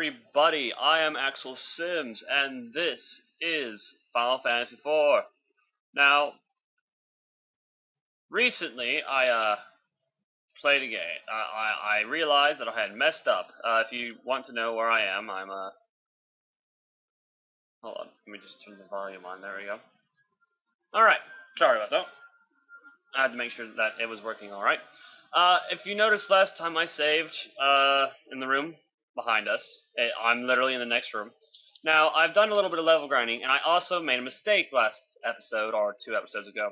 everybody, I am Axelsims, and this is Final Fantasy IV. Now, recently I played a game. I realized that I had messed up. If you want to know where I am, I'm hold on, let me just turn the volume on, there we go. Alright, sorry about that. I had to make sure that it was working alright. If you noticed last time I saved in the room behind us, I'm literally in the next room. Now, I've done a little bit of level grinding, and I also made a mistake last episode, or 2 episodes ago.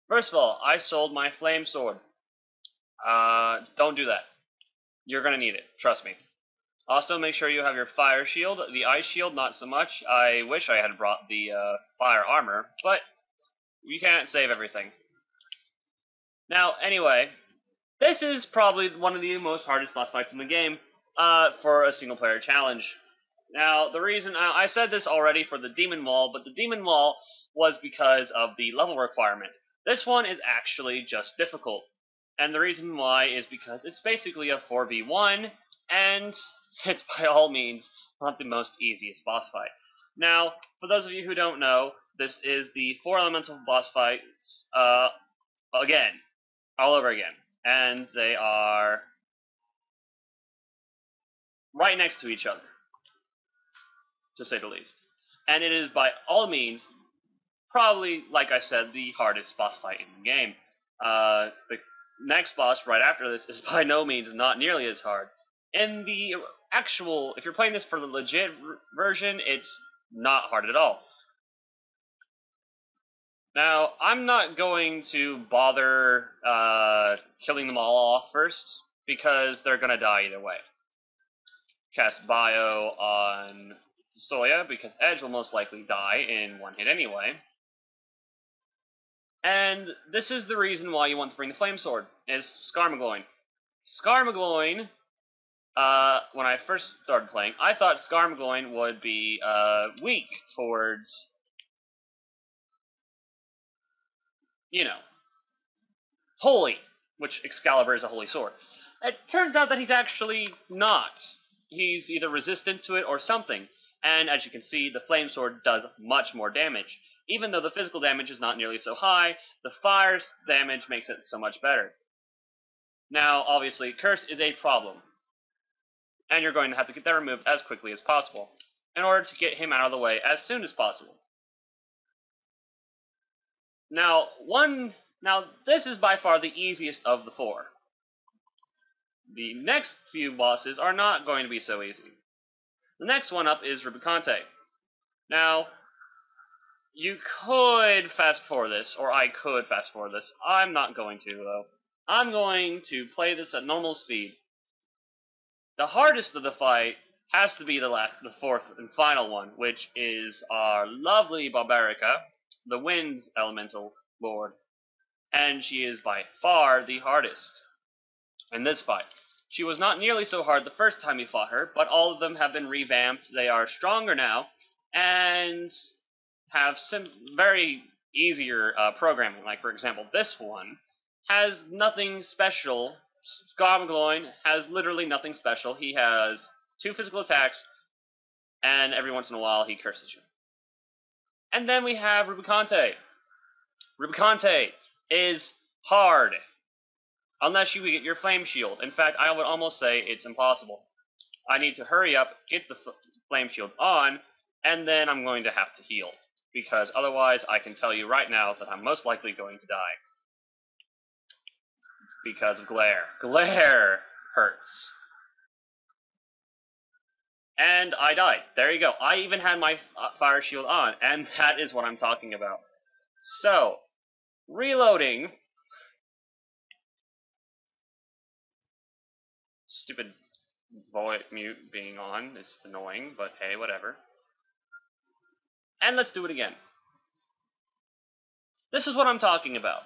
First of all, I sold my flame sword. Don't do that. You're gonna need it, trust me. Also, make sure you have your fire shield. The ice shield, not so much. I wish I had brought the fire armor, but you can't save everything. Now, anyway, this is probably one of the most hardest boss fights in the game for a single-player challenge. Now, the reason I said this already for the Demon Wall, but the Demon Wall was because of the level requirement. This one is actually just difficult, and the reason why is because it's basically a 4v1, and it's by all means not the most easiest boss fight. Now, for those of you who don't know, this is the 4 elemental boss fights again, all over again. And they are right next to each other, to say the least. And it is by all means, probably, like I said, the hardest boss fight in the game. The next boss right after this is by no means not nearly as hard. In the actual, if you're playing this for the legit version, it's not hard at all. Now, I'm not going to bother killing them all off first, because they're going to die either way. Cast Bio on Soya, because Edge will most likely die in one hit anyway. And this is the reason why you want to bring the Flame Sword, is Skarmagloin. Skarmagloin, when I first started playing, I thought Skarmagloin would be weak towards, you know, holy, which Excalibur is a holy sword. It turns out that he's actually not. He's either resistant to it or something, and as you can see, the flame sword does much more damage. Even though the physical damage is not nearly so high, the fire damage makes it so much better. Now, obviously, Curse is a problem, and you're going to have to get that removed as quickly as possible, in order to get him out of the way as soon as possible. Now, this is by far the easiest of the 4. The next few bosses are not going to be so easy. The next one up is Rubicante. Now, you could fast forward this, or I could fast forward this. I'm not going to, though. I'm going to play this at normal speed. The hardest of the fight has to be the 4th and final one, which is our lovely Barbarica, the Wind's Elemental Lord. And she is by far the hardest in this fight. She was not nearly so hard the first time we fought her, but all of them have been revamped. They are stronger now, and have some very easier programming. Like, for example, this one has nothing special. Skarmagloin has literally nothing special. He has 2 physical attacks, and every once in a while he curses you. And then we have Rubicante. Rubicante is hard, unless you get your flame shield. In fact, I would almost say it's impossible. I need to hurry up, get the flame shield on, and then I'm going to have to heal, because otherwise I can tell you right now that I'm most likely going to die. Because of glare. Glare hurts. And I died. There you go. I even had my fire shield on, and that is what I'm talking about. So, reloading. Stupid voice mute being on is annoying, but hey, whatever. And let's do it again. This is what I'm talking about.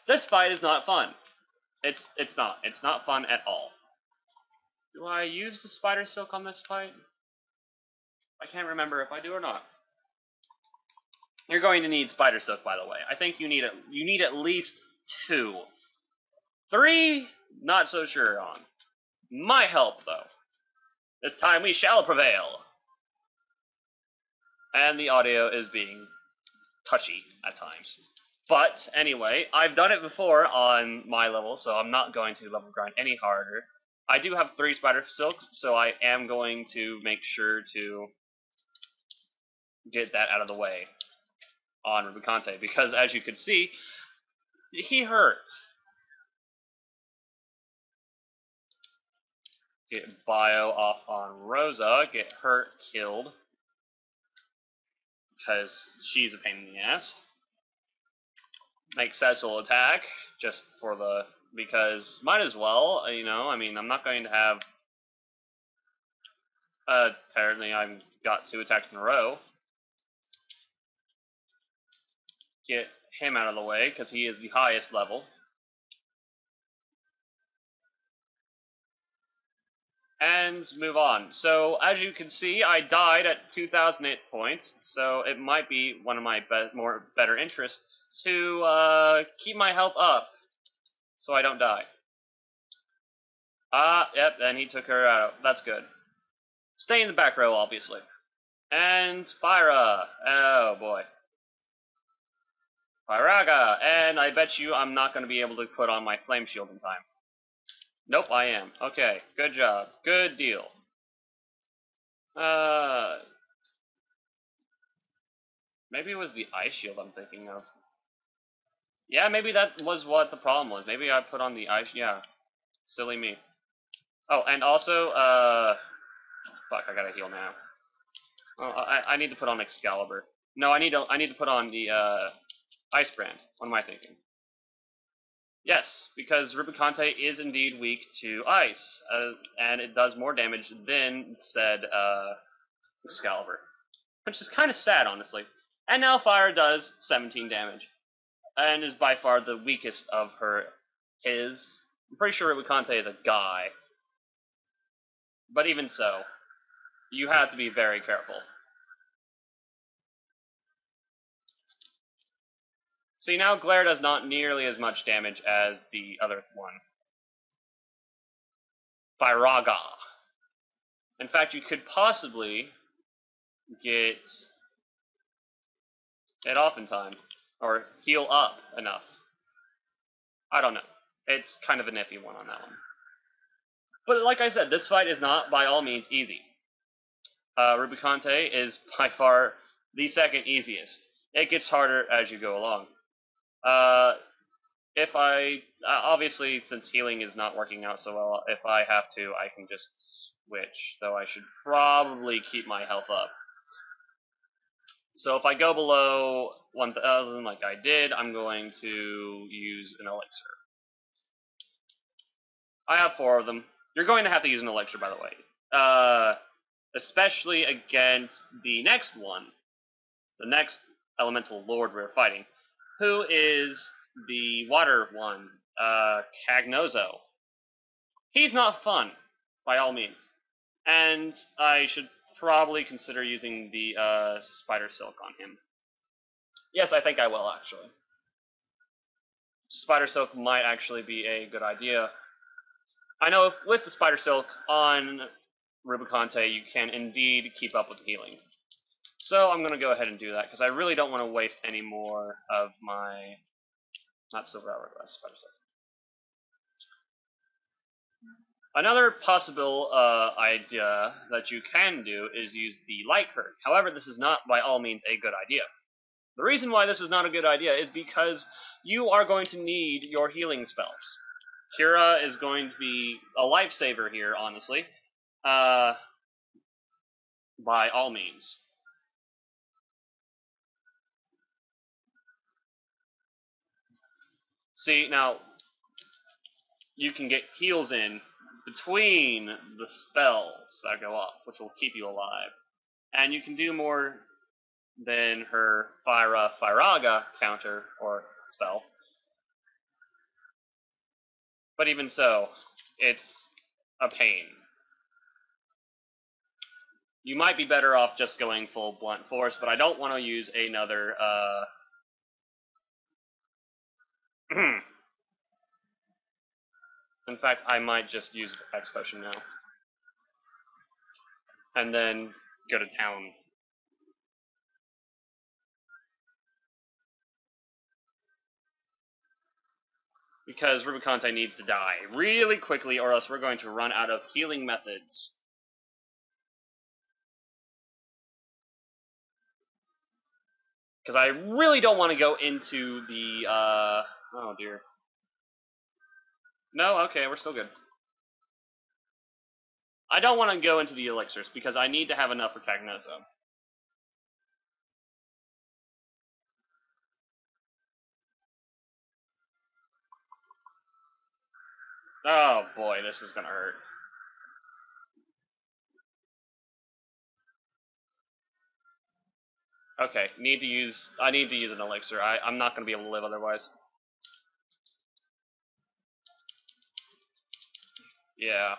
This fight is not fun. It's not fun at all. Do I use the spider silk on this fight? I can't remember if I do or not. You're going to need spider silk, by the way. I think you need at least 2. 3, not so sure on. Might help, though. This time we shall prevail. And the audio is being touchy at times. But anyway, I've done it before on my level, so I'm not going to level grind any harder. I do have 3 spider silk, so I am going to make sure to get that out of the way on Rubicante, because as you can see, he hurts. Get bio off on Rosa, get hurt, killed, because she's a pain in the ass. Make Cecil attack, just for the, because might as well, you know, I mean, I'm not going to have, apparently I've got 2 attacks in a row. Get him out of the way, because he is the highest level. And move on. So, as you can see, I died at 2,000 hit points, so it might be one of my better interests to keep my health up, so I don't die. Yep, and he took her out. That's good. Stay in the back row, obviously. And Fyra. Oh, boy. Fyraga. And I bet you I'm not going to be able to put on my flame shield in time. Nope, I am. Okay, good job. Good deal. Maybe it was the ice shield I'm thinking of. Yeah, maybe that was what the problem was. Maybe I put on the ice, yeah. Silly me. Oh, and also, fuck, I gotta heal now. Oh, I need to put on Excalibur. No, I need to put on the, Ice Brand. What am I thinking? Yes, because Rubicante is indeed weak to ice, and it does more damage than said, Excalibur. Which is kind of sad, honestly. And now Fire does 17 damage, and is by far the weakest of his. I'm pretty sure Rubicante is a guy. But even so, you have to be very careful. See, now Glare does not nearly as much damage as the other one. Fyraga. In fact, you could possibly get it off in time, or heal up enough. I don't know. It's kind of an iffy one on that one. But like I said, this fight is not by all means easy. Rubicante is by far the second easiest. It gets harder as you go along. If I, obviously, since healing is not working out so well, if I have to, I can just switch, though I should probably keep my health up. So if I go below 1,000 like I did, I'm going to use an elixir. I have 4 of them. You're going to have to use an elixir, by the way. Especially against the next one, the next elemental lord we're fighting, who is the water one, Cagnozo. He's not fun, by all means. And I should probably consider using the Spider Silk on him. Yes, I think I will, actually. Spider Silk might actually be a good idea. I know with the Spider Silk on Rubicante, you can indeed keep up with healing. So I'm going to go ahead and do that, because I really don't want to waste any more of my... Not Silver Hourglass, Spider Silk. Another possible idea that you can do is use the Light Hurt. However, this is not by all means a good idea. The reason why this is not a good idea is because you are going to need your healing spells. Kira is going to be a lifesaver here, honestly. By all means. See, now, you can get heals in between the spells that go off, which will keep you alive. And you can do more than her Fyraga counter, or spell. But even so, it's a pain. You might be better off just going full blunt force, but I don't want to use another, In fact, I might just use X Potion now. and then go to town. Because Rubicante needs to die really quickly, or else we're going to run out of healing methods. Because I really don't want to go into the, oh dear. No, okay, we're still good. I don't want to go into the elixirs, because I need to have enough for Cagnozo. Oh boy, this is gonna hurt. Okay, I need to use an elixir. I'm not gonna be able to live otherwise. Yeah.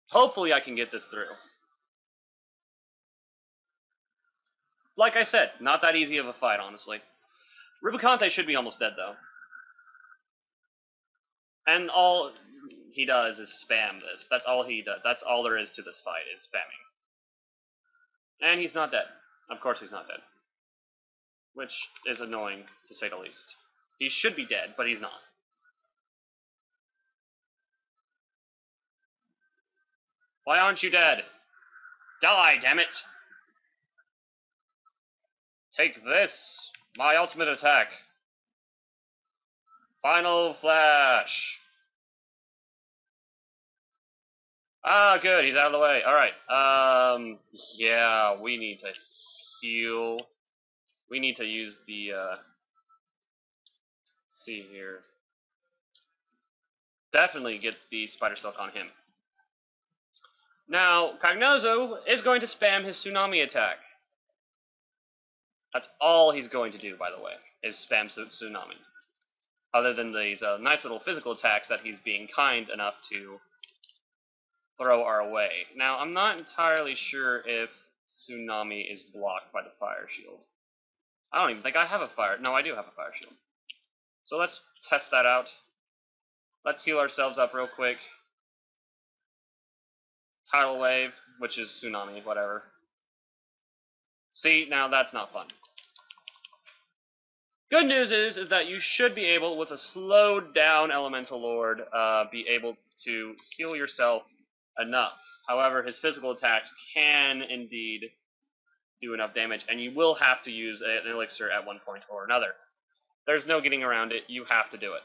Hopefully I can get this through. Like I said, not that easy of a fight, honestly. Rubicante should be almost dead, though. And all he does is spam this. That's all he does. That's all there is to this fight, is spamming. And he's not dead. Of course he's not dead. Which is annoying, to say the least. He should be dead, but he's not. Why aren't you dead? Die, damn it! Take this! My ultimate attack! Final Flash! Ah, good, he's out of the way. Alright, yeah, we need to heal. We need to use the, see here. Definitely get the Spider Silk on him. Now, Cagnozo is going to spam his Tsunami attack. That's all he's going to do, by the way, is spam Tsunami. Other than these nice little physical attacks that he's being kind enough to throw our way. Now, I'm not entirely sure if Tsunami is blocked by the Fire Shield. I don't even think I have a Fire... No, I do have a Fire Shield. So let's test that out. Let's heal ourselves up real quick. Tidal Wave, which is Tsunami, whatever. See, now that's not fun. Good news is that you should be able, with a slowed down Elemental Lord, be able to heal yourself enough. However, his physical attacks can indeed do enough damage, and you will have to use an elixir at one point or another. There's no getting around it, you have to do it.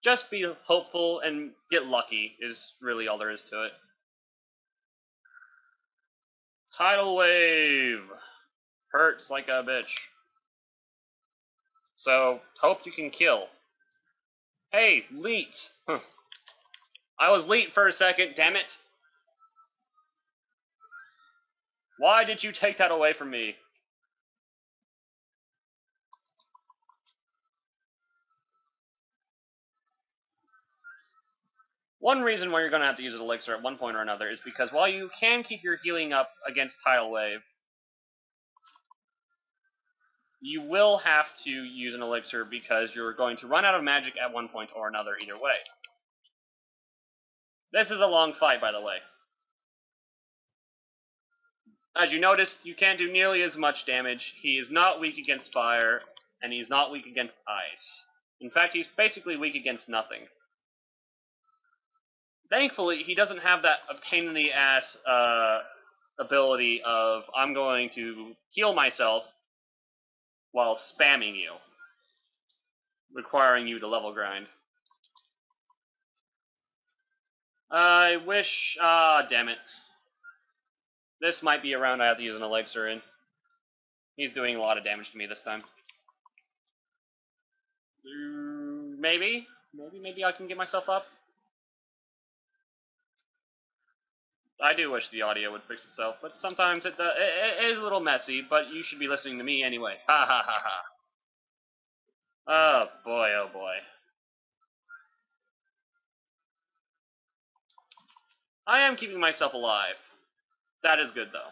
Just be hopeful and get lucky is really all there is to it. Tidal Wave! Hurts like a bitch. So, hope you can kill. Hey, Leet! I was Leet for a second, damn it! Why did you take that away from me? One reason why you're going to have to use an elixir at one point or another is because while you can keep your healing up against Tidal Wave, you will have to use an elixir because you're going to run out of magic at one point or another either way. This is a long fight, by the way. As you noticed, you can't do nearly as much damage. He is not weak against fire, and he's not weak against ice. In fact, he's basically weak against nothing. Thankfully, he doesn't have that pain-in-the-ass ability of, I'm going to heal myself while spamming you, requiring you to level grind. I wish... damn it. This might be a round I have to use an elixir in. He's doing a lot of damage to me this time. Maybe? Maybe I can get myself up? I do wish the audio would fix itself, but sometimes it is a little messy, but you should be listening to me anyway. Ha ha ha ha. Oh boy, oh boy. I am keeping myself alive. That is good, though.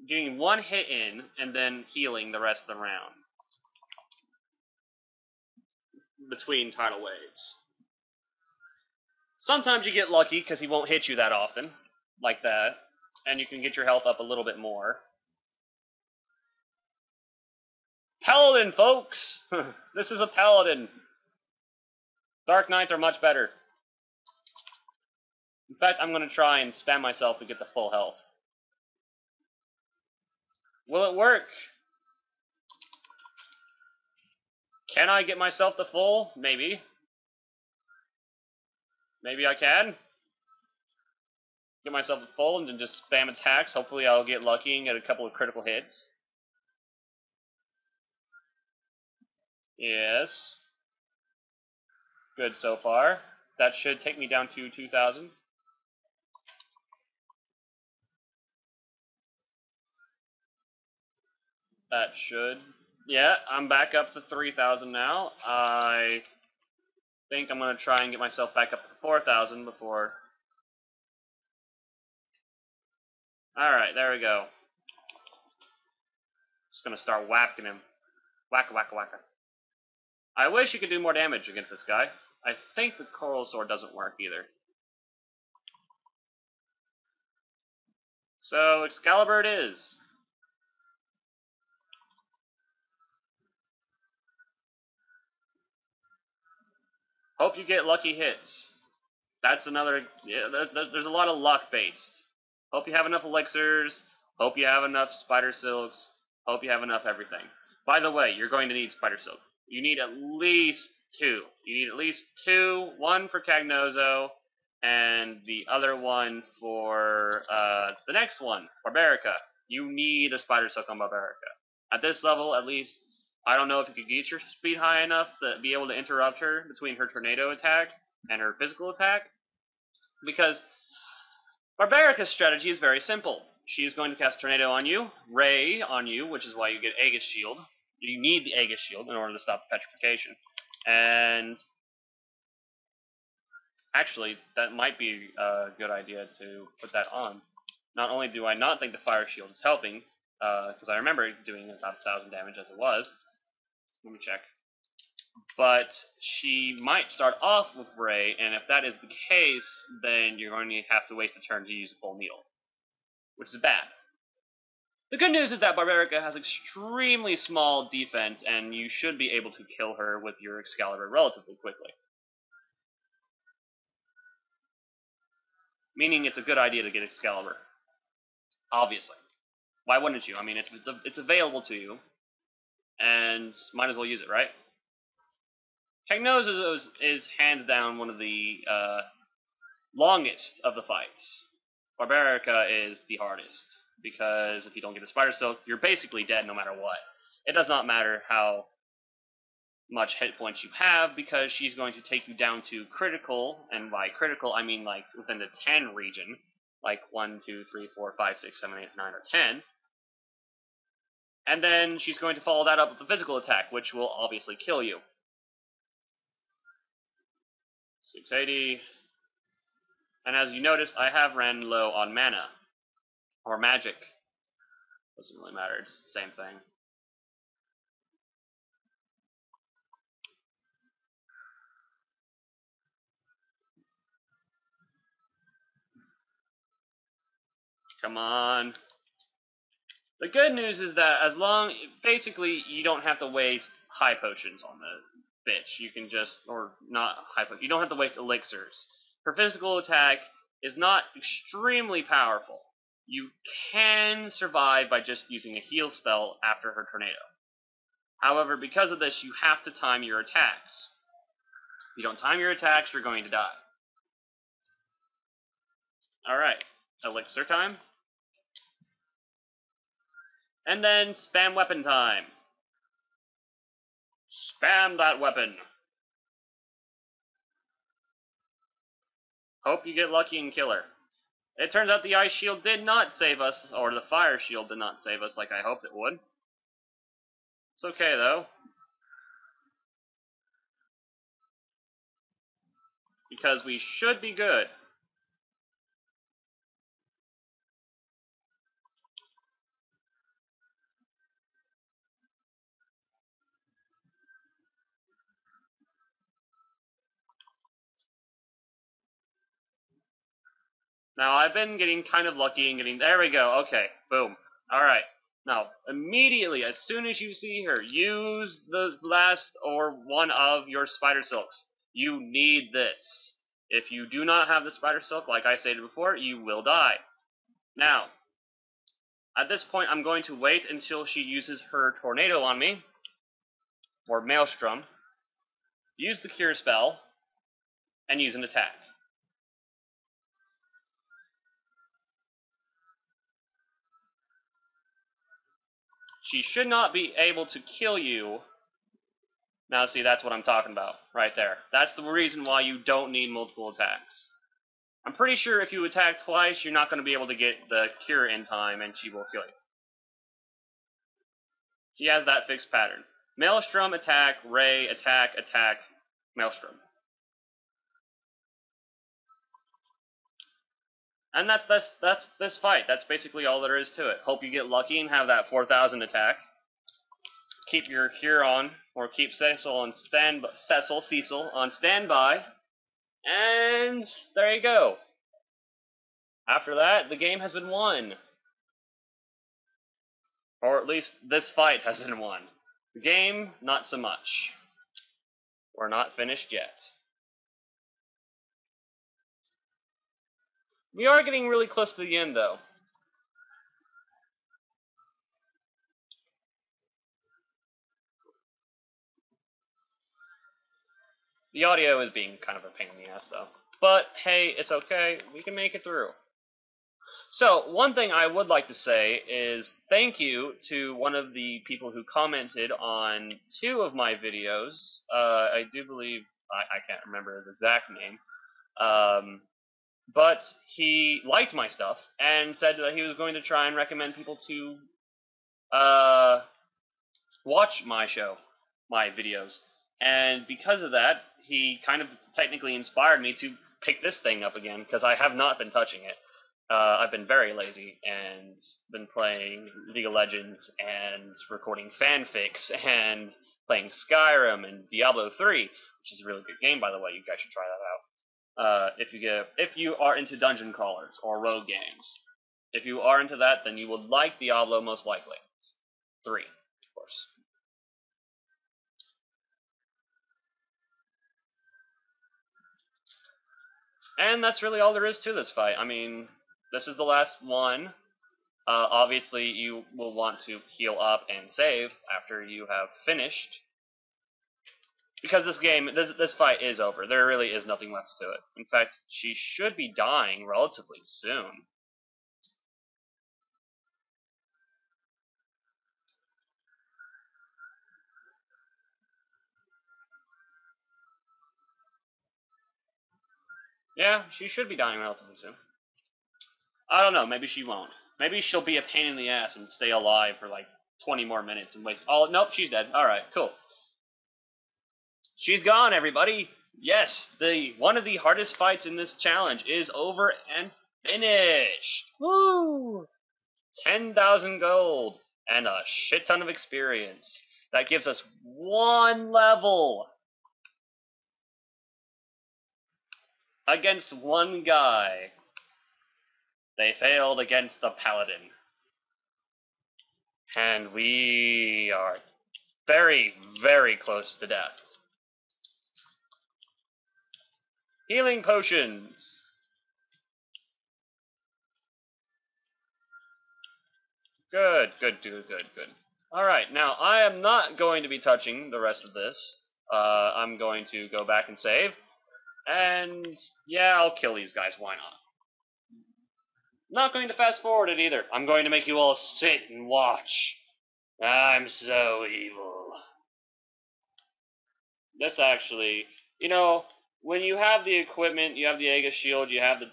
Getting one hit in, and then healing the rest of the round. Between tidal waves. Sometimes you get lucky because he won't hit you that often, like that, and you can get your health up a little bit more. Paladin, folks! This is a paladin. Dark Knights are much better. In fact, I'm going to try and spam myself to get the full health. Will it work? Can I get myself to full? Maybe. Maybe I can. Get myself to full and then just spam attacks. Hopefully I'll get lucky and get a couple of critical hits. Yes. Good so far. That should take me down to 2,000. That should. Yeah, I'm back up to 3,000 now. I think I'm going to try and get myself back up to 4,000 before. Alright, there we go. Just going to start whacking him. Whacka, whacka, whacka. I wish you could do more damage against this guy. I think the Coral Sword doesn't work either. So, Excalibur it is. Hope you get lucky hits. That's another. Yeah, there's a lot of luck based. Hope you have enough elixirs. Hope you have enough spider silks. Hope you have enough everything. By the way, you're going to need spider silk. You need at least 2. You need at least 2. One for Cagnozo, and the other one for the next one, Barbarica. You need a spider silk on Barbarica. At this level, at least, I don't know if you could get your speed high enough to be able to interrupt her between her tornado attack and her physical attack, because Barbarica's strategy is very simple. She is going to cast Tornado on you, Ray on you, which is why you get Aegis Shield. You need the Aegis Shield in order to stop the petrification. And actually, that might be a good idea to put that on. Not only do I not think the Fire Shield is helping, because I remember it doing about 1,000 damage as it was. Let me check. But she might start off with Ray, and if that is the case, then you're going to have to waste a turn to use a full needle, which is bad. The good news is that Barbarica has extremely small defense, and you should be able to kill her with your Excalibur relatively quickly. Meaning it's a good idea to get Excalibur. Obviously. Why wouldn't you? I mean, it's available to you, and might as well use it, right? Cagnozo is hands down one of the longest of the fights. Barbarica is the hardest, because if you don't get a Spider Silk, you're basically dead no matter what. It does not matter how much hit points you have, because she's going to take you down to critical, and by critical I mean like within the 10 region, like 1, 2, 3, 4, 5, 6, 7, 8, 9, or 10. And then she's going to follow that up with a physical attack, which will obviously kill you. 680. And as you notice, I have ran low on mana. Or magic. Doesn't really matter, it's the same thing. Come on. The good news is that basically you don't have to waste high potions on the bitch. You can just, or not high potions, you don't have to waste elixirs. Her physical attack is not extremely powerful. You can survive by just using a heal spell after her tornado. However, because of this, you have to time your attacks. If you don't time your attacks, you're going to die. Alright, elixir time. And then spam weapon time. Spam that weapon. Hope you get lucky and kill her. It turns out the ice shield did not save us, or the fire shield did not save us like I hoped it would. It's okay though, because we should be good. Now, I've been getting kind of lucky and getting... There we go. Okay. Boom. Alright. Now, immediately, as soon as you see her, use the last or one of your spider silks. You need this. If you do not have the spider silk, like I stated before, you will die. Now, at this point, I'm going to wait until she uses her tornado on me, or maelstrom, use the cure spell, and use an attack. She should not be able to kill you. Now, see, that's what I'm talking about, right there. That's the reason why you don't need multiple attacks. I'm pretty sure if you attack twice, you're not going to be able to get the cure in time, and she will kill you. She has that fixed pattern. Maelstrom, attack, ray, attack, attack, maelstrom. And that's this fight. That's basically all there is to it. Hope you get lucky and have that 4,000 attack. Keep your cure on, or keep Cecil on standby, and there you go. After that, the game has been won. Or at least this fight has been won. The game, not so much. We're not finished yet. We are getting really close to the end, though. The audio is being kind of a pain in the ass, though. But, hey, it's okay. We can make it through. So, one thing I would like to say is thank you to one of the people who commented on 2 of my videos. I do believe, I can't remember his exact name, but he liked my stuff and said that he was going to try and recommend people to watch my videos. And because of that, he kind of technically inspired me to pick this thing up again, because I have not been touching it. I've been very lazy and been playing League of Legends and recording fanfics and playing Skyrim and Diablo 3, which is a really good game, by the way. You guys should try that out. If you are into dungeon crawlers or rogue games. If you are into that, then you would like Diablo most likely. 3, of course. And that's really all there is to this fight. I mean, this is the last one. Obviously, you will want to heal up and save after you have finished. Because this fight is over. There really is nothing left to it. In fact, she should be dying relatively soon. Yeah, she should be dying relatively soon. I don't know, maybe she won't. Maybe she'll be a pain in the ass and stay alive for like 20 more minutes and waste... Oh, nope, she's dead. Alright, cool. She's gone, everybody! Yes, one of the hardest fights in this challenge is over and finished! Woo! 10,000 gold and a shit ton of experience. That gives us 1 level against 1 guy. They failed against the paladin. And we are very, very close to death. Healing potions. Good. Alright, now I am not going to be touching the rest of this. I'm going to go back and save. And yeah, I'll kill these guys, why not? Not going to fast forward it either. I'm going to make you all sit and watch. I'm so evil. This actually, when you have the equipment, you have the Aegis Shield, you have the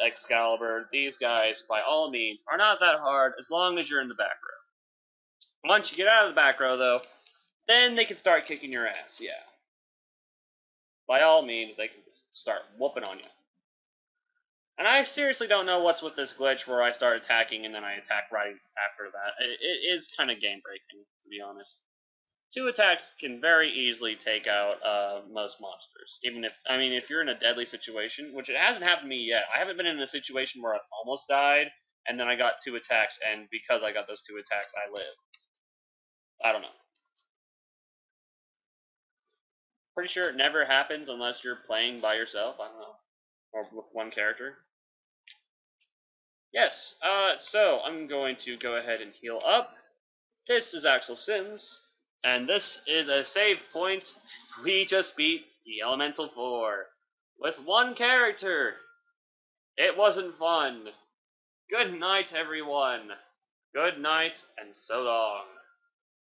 Excalibur, these guys, by all means, are not that hard as long as you're in the back row. Once you get out of the back row, though, then they can start kicking your ass, yeah. By all means, they can start whooping on you. And I seriously don't know what's with this glitch where I start attacking and then I attack right after that. It is kind of game-breaking, to be honest. 2 attacks can very easily take out most monsters. Even if you're in a deadly situation, which it hasn't happened to me yet. I haven't been in a situation where I've almost died, and then I got 2 attacks, and because I got those 2 attacks, I live. I don't know. Pretty sure it never happens unless you're playing by yourself. I don't know. Or with one character. Yes, so I'm going to go ahead and heal up. This is Axelsims, and this is a save point. We just beat the Elemental 4 with 1 character. It wasn't fun. Good night, everyone. Good night, and so long.